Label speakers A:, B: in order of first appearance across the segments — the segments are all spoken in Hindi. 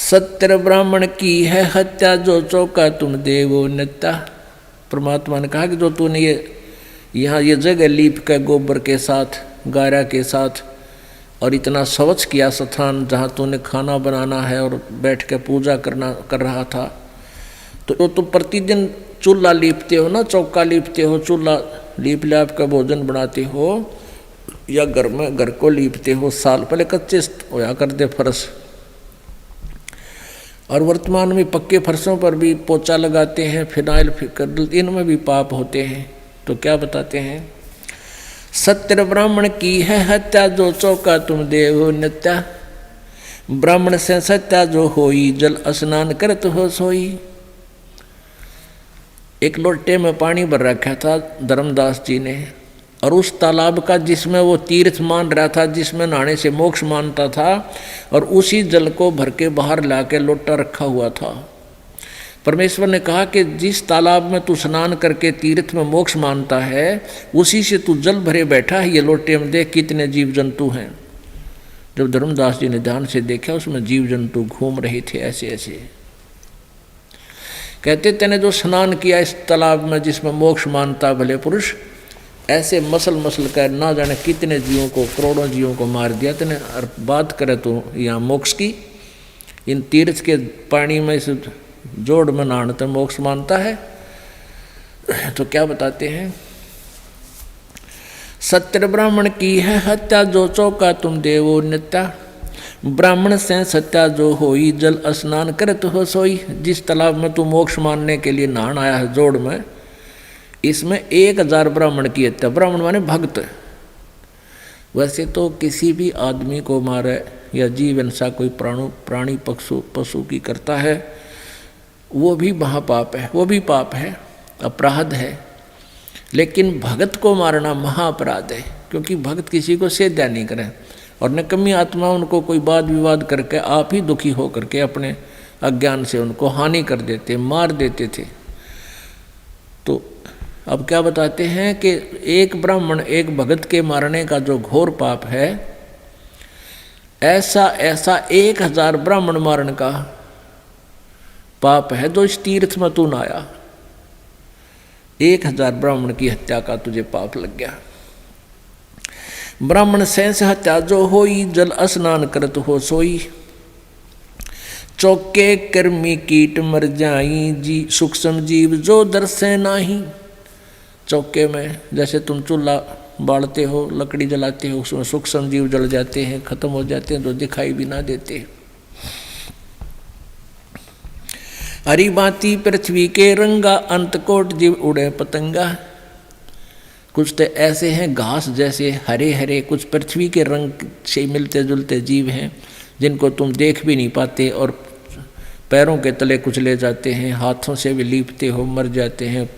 A: सत्य ब्राह्मण की है हत्या, जो चौका तुम देवो नित्या। परमात्मा ने कहा कि जो तूने यहाँ ये जगह लीप के गोबर के साथ, गारा के साथ, और इतना स्वच्छ किया स्थान जहाँ तूने खाना बनाना है और बैठ के पूजा कर रहा था, तो तुम प्रतिदिन चूल्हा लीपते हो ना, चौका लीपते हो, चूल्हा लीप लाप का भोजन बनाते हो, या घर को लीपते हो, साल पहले कच्चे होया करते फर्श, और वर्तमान में पक्के फर्शों पर भी पोछा लगाते हैं, फिनाइल, इनमें भी पाप होते हैं। तो क्या बताते हैं, सत्य ब्राह्मण की है हत्या, जो चौका तुम देव नित्या। ब्राह्मण से सत्या जो होई, जल स्नान करत हो सोई। एक लोटे में पानी भर रखा था धर्मदास जी ने, और उस तालाब का जिसमें वो तीर्थ मान रहा था, जिसमें नहाने से मोक्ष मानता था, और उसी जल को भर के बाहर लाके लोटा रखा हुआ था। परमेश्वर ने कहा कि जिस तालाब में तू स्नान करके तीर्थ में मोक्ष मानता है, उसी से तू जल भरे बैठा है, ये लोटे में देख कितने जीव जंतु हैं। जब धर्मदास जी ने ध्यान से देखा, उसमें जीव जंतु घूम रहे थे ऐसे ऐसे। कहते तेने जो स्नान किया इस तालाब में जिसमें मोक्ष मानता भले पुरुष, ऐसे मसल कर ना जाने कितने जीवों को, करोड़ों जीवों को मार दिया तेने। और बात करे तो यहाँ मोक्ष की, इन तीर्थ के पानी में इस जोड़ में नहाने तो मोक्ष मानता है। तो क्या बताते हैं, सत्य ब्राह्मण की है हत्या, जो चौका तुम देवो नित्या। ब्राह्मण से सत्या जो होई, जल स्नान करत हो सोई। जिस तालाब में तू मोक्ष मानने के लिए नहान आया है जोड़ में, इसमें 1000 ब्राह्मण की हत्या। ब्राह्मण माने भक्त। वैसे तो किसी भी आदमी को मारे या जीव हिंसा कोई प्राणी पशु की करता है, वो भी महापाप है, वो भी पाप है, अपराध है। लेकिन भगत को मारना महाअपराध है, क्योंकि भगत किसी को सेध्या नहीं करे, और निकम्मी आत्मा उनको कोई वाद विवाद करके आप ही दुखी हो करके अपने अज्ञान से उनको हानि कर देते, मार देते थे। तो अब क्या बताते हैं कि एक ब्राह्मण एक भगत के मारने का जो घोर पाप है, ऐसा 1000 ब्राह्मण मारने का पाप है जो इस तीर्थ में तू नहाया। 1000 ब्राह्मण की हत्या का तुझे पाप लग गया। ब्राह्मण सेंस हत्या जो होई, जल स्नान करत हो सोई। चौके कर्मी कीट मर जाई, जी सूक्ष्म जीव जो दर्शे नाही। चौके में जैसे तुम चूल्हा बालते हो, लकड़ी जलाते हो, उसमें सूक्ष्म जीव जल जाते हैं, खत्म हो जाते हैं, जो दिखाई भी ना देते। हरी बाती पृथ्वी के रंगा, अंत कोट जीव उड़े पतंगा। कुछ तो ऐसे हैं घास जैसे हरे हरे, कुछ पृथ्वी के रंग से मिलते जुलते जीव हैं, जिनको तुम देख भी नहीं पाते, और पैरों के तले कुचले जाते हैं, हाथों से भी लीपते हो मर जाते हैं,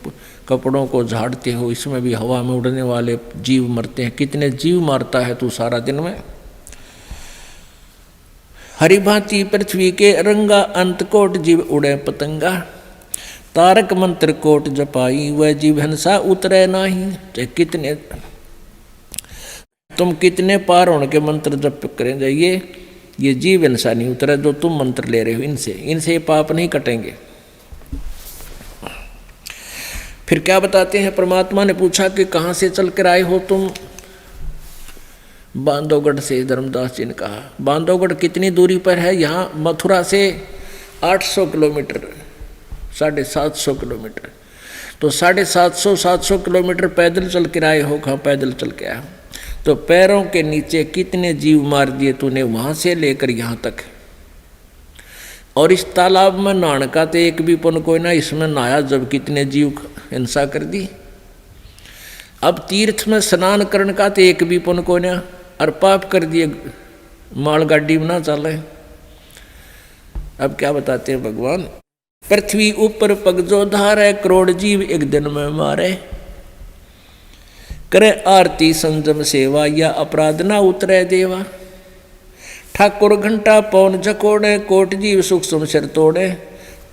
A: कपड़ों को झाड़ते हो, इसमें भी हवा में उड़ने वाले जीव मरते हैं। कितने जीव मारता है तू सारा दिन में। हरि भांति पृथ्वी के रंगा, अंत कोट जीव उड़े पतंगा। तारक मंत्र कोट जपाई, वह जीव हंसा उतरे नाही। कितने तुम कितने पार होने के मंत्र जप करें जाइए, ये जीव हिंसा नहीं उतरे जो तुम मंत्र ले रहे हो। इनसे पाप नहीं कटेंगे। फिर क्या बताते हैं, परमात्मा ने पूछा कि कहाँ से चल कर आए हो तुम। बांधवगढ़ से। धर्मदास जी ने कहा बांधवगढ़ कितनी दूरी पर है, यहाँ मथुरा से 800 किलोमीटर, 750 किलोमीटर। तो 750 किलोमीटर पैदल चल कर आए हो। कहाँ पैदल चल के आए, तो पैरों के नीचे कितने जीव मार दिए तूने वहाँ से लेकर यहाँ तक। और इस तालाब में नहाने का तो एक भी पुण्य कोई ना, इसमें नहाया जब कितने जीव हिंसा कर दी। अब तीर्थ में स्नान करने का तो एक भी पुण्य कोई ना, और पाप कर दिए मालगाड़ी में ना चले। अब क्या बताते हैं भगवान, पृथ्वी ऊपर पग जो धारे, करोड़ जीव एक दिन में मारे। करे आरती संजम सेवा, या अपराध ना उतरे देवा। ठाकुर घंटा पौन झकोड़े, कोट जीव सूक्ष्म सिर तोड़े।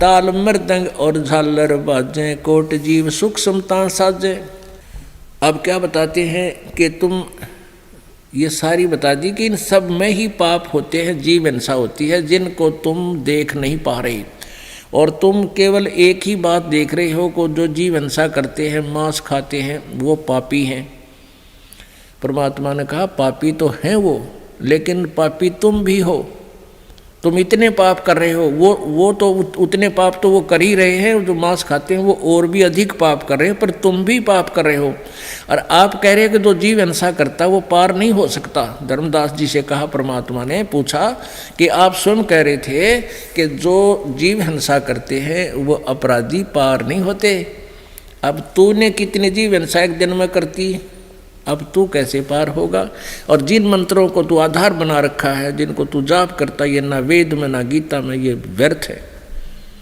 A: ताल मृदंग और झालर बाजे, कोट जीव सूक्ष्म तां साजे। अब क्या बताते हैं कि तुम ये सारी बता दी कि इन सब में ही पाप होते हैं, जीव हिंसा होती है जिनको तुम देख नहीं पा रहे, और तुम केवल एक ही बात देख रहे हो को जो जीव हिंसा करते हैं, मांस खाते हैं, वो पापी हैं। परमात्मा ने कहा पापी तो हैं वो, लेकिन पापी तुम भी हो। तुम इतने पाप कर रहे हो, वो तो उतने पाप तो वो कर ही रहे हैं, जो मांस खाते हैं वो और भी अधिक पाप कर रहे हैं, पर तुम भी पाप कर रहे हो। और आप कह रहे हैं कि जो जीव हिंसा करता वो पार नहीं हो सकता। धर्मदास जी से कहा, परमात्मा ने पूछा कि आप स्वयं कह रहे थे कि जो जीव हिंसा करते हैं वो अपराधी पार नहीं होते। अब तूने कितनी जीव हिंसा एक दिन में करती, अब तू कैसे पार होगा। और जिन मंत्रों को तू आधार बना रखा है, जिनको तू जाप करता, ये ना वेद में ना गीता में, ये व्यर्थ है।